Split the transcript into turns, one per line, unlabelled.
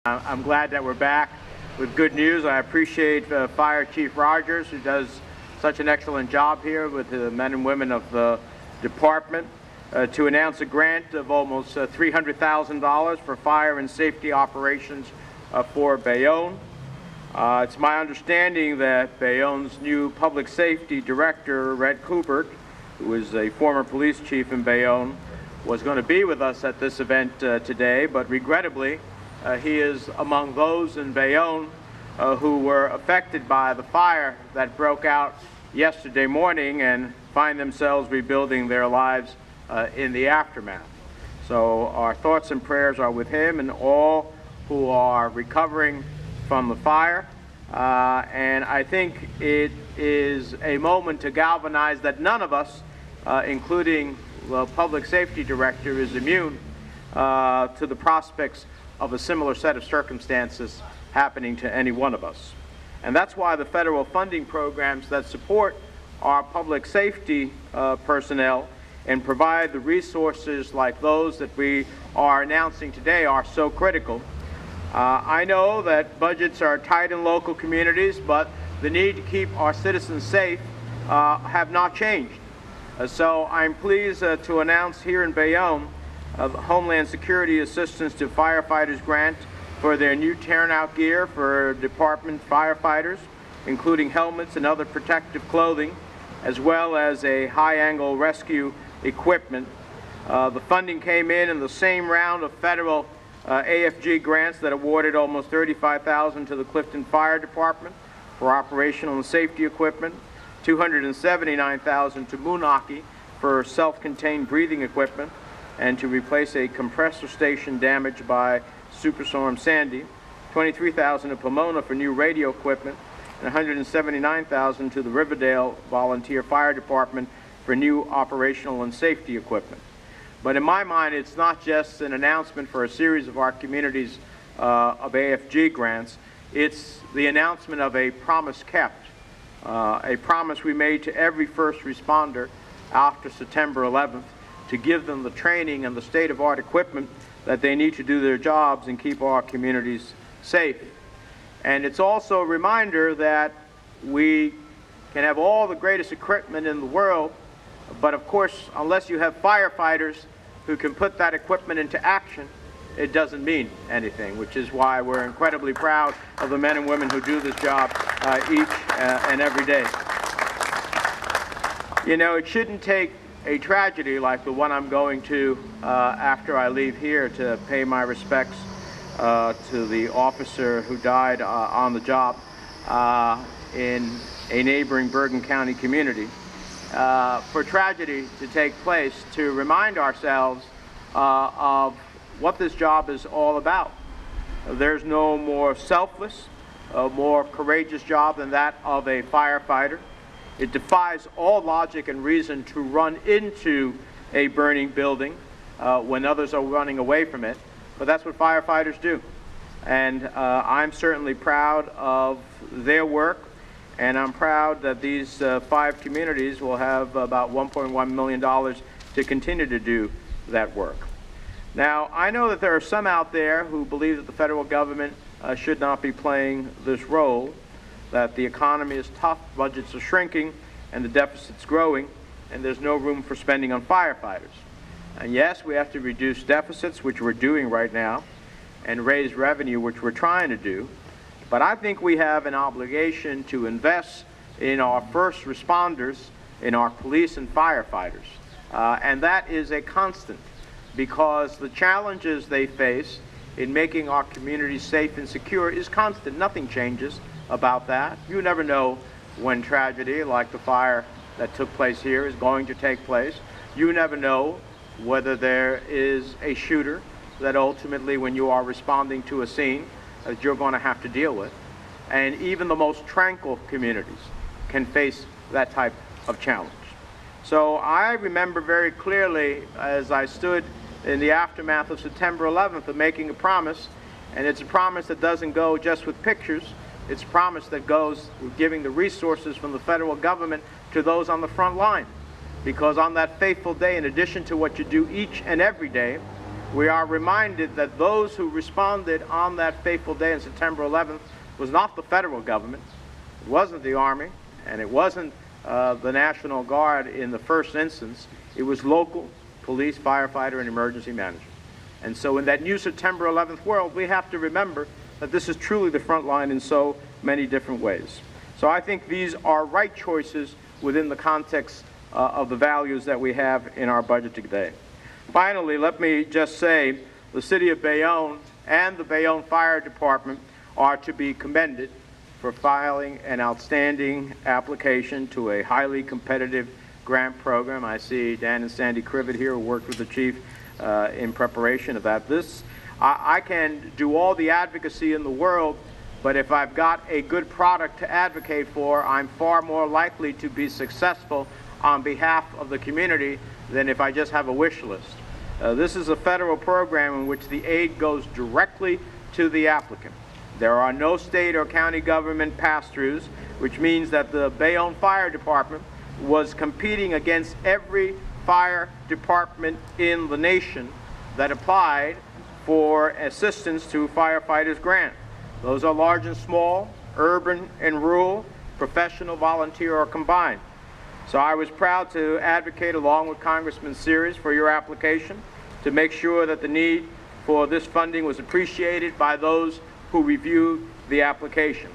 I'm glad that we're back with good news. I appreciate Fire Chief Rogers, who does such an excellent job here with the men and women of the department, to announce a grant of almost $300,000 for fire and safety operations for Bayonne. It's my understanding that Bayonne's new public safety director, Red Kubert, who is a former police chief in Bayonne, was going to be with us at this event today, but regrettably, he is among those in Bayonne who were affected by the fire that broke out yesterday morning and find themselves rebuilding their lives in the aftermath. So our thoughts and prayers are with him and all who are recovering from the fire. And I think it is a moment to galvanize that none of us, including the public safety director, is immune to the prospects of a similar set of circumstances happening to any one of us. And that's why the federal funding programs that support our public safety personnel and provide the resources like those that we are announcing today are so critical. I know that budgets are tight in local communities, but the need to keep our citizens safe have not changed. So I'm pleased to announce here in Bayonne the Homeland Security Assistance to Firefighters grant for their new turnout gear for department firefighters, including helmets and other protective clothing, as well as a high-angle rescue equipment. The funding came in the same round of federal AFG grants that awarded almost $35,000 to the Clifton Fire Department for operational and safety equipment, $279,000 to Moonachie for self-contained breathing equipment and to replace a compressor station damaged by Superstorm Sandy, $23,000 to Pomona for new radio equipment, and $179,000 to the Riverdale Volunteer Fire Department for new operational and safety equipment. But in my mind, it's not just an announcement for a series of our communities of AFG grants. It's the announcement of a promise kept, a promise we made to every first responder after September 11th to give them the training and the state-of-the-art equipment that they need to do their jobs and keep our communities safe. And it's also a reminder that we can have all the greatest equipment in the world, but of course, unless you have firefighters who can put that equipment into action, it doesn't mean anything, which is why we're incredibly proud of the men and women who do this job each and every day. You know, it shouldn't take a tragedy like the one I'm going to after I leave here to pay my respects to the officer who died on the job in a neighboring Bergen County community. For tragedy to take place, to remind ourselves of what this job is all about. There's no more selfless, more courageous job than that of a firefighter. It defies all logic and reason to run into a burning building when others are running away from it, but that's what firefighters do. And I'm certainly proud of their work, and I'm proud that these 5 communities will have about $1.1 million to continue to do that work. Now, I know that there are some out there who believe that the federal government should not be playing this role, that the economy is tough, budgets are shrinking, and the deficit's growing, and there's no room for spending on firefighters. And yes, we have to reduce deficits, which we're doing right now, and raise revenue, which we're trying to do. But I think we have an obligation to invest in our first responders, in our police and firefighters. And that is a constant, because the challenges they face in making our communities safe and secure is constant. Nothing changes about that. You never know when tragedy like the fire that took place here is going to take place. You never know whether there is a shooter that ultimately, when you are responding to a scene, that you're going to have to deal with. And even the most tranquil communities can face that type of challenge. So I remember very clearly as I stood in the aftermath of September 11th of making a promise, and it's a promise that doesn't go just with pictures. It's a promise that goes with giving the resources from the federal government to those on the front line. Because on that fateful day, in addition to what you do each and every day, we are reminded that those who responded on that fateful day on September 11th was not the federal government, it wasn't the Army, and it wasn't the National Guard in the first instance. It was local police, firefighter, and emergency management. And so in that new September 11th world, we have to remember that this is truly the front line in so many different ways. So I think these are right choices within the context of the values that we have in our budget today. Finally, let me just say the City of Bayonne and the Bayonne Fire Department are to be commended for filing an outstanding application to a highly competitive grant program. I see Dan and Sandy Crivet here who worked with the chief in preparation of that. I can do all the advocacy in the world, but if I've got a good product to advocate for, I'm far more likely to be successful on behalf of the community than if I just have a wish list. This is a federal program in which the aid goes directly to the applicant. There are no state or county government pass-throughs, which means that the Bayonne Fire Department was competing against every fire department in the nation that applied for assistance to firefighters grant. Those are large and small, urban and rural, professional, volunteer, or combined. So I was proud to advocate along with Congressman Sears for your application to make sure that the need for this funding was appreciated by those who reviewed the application.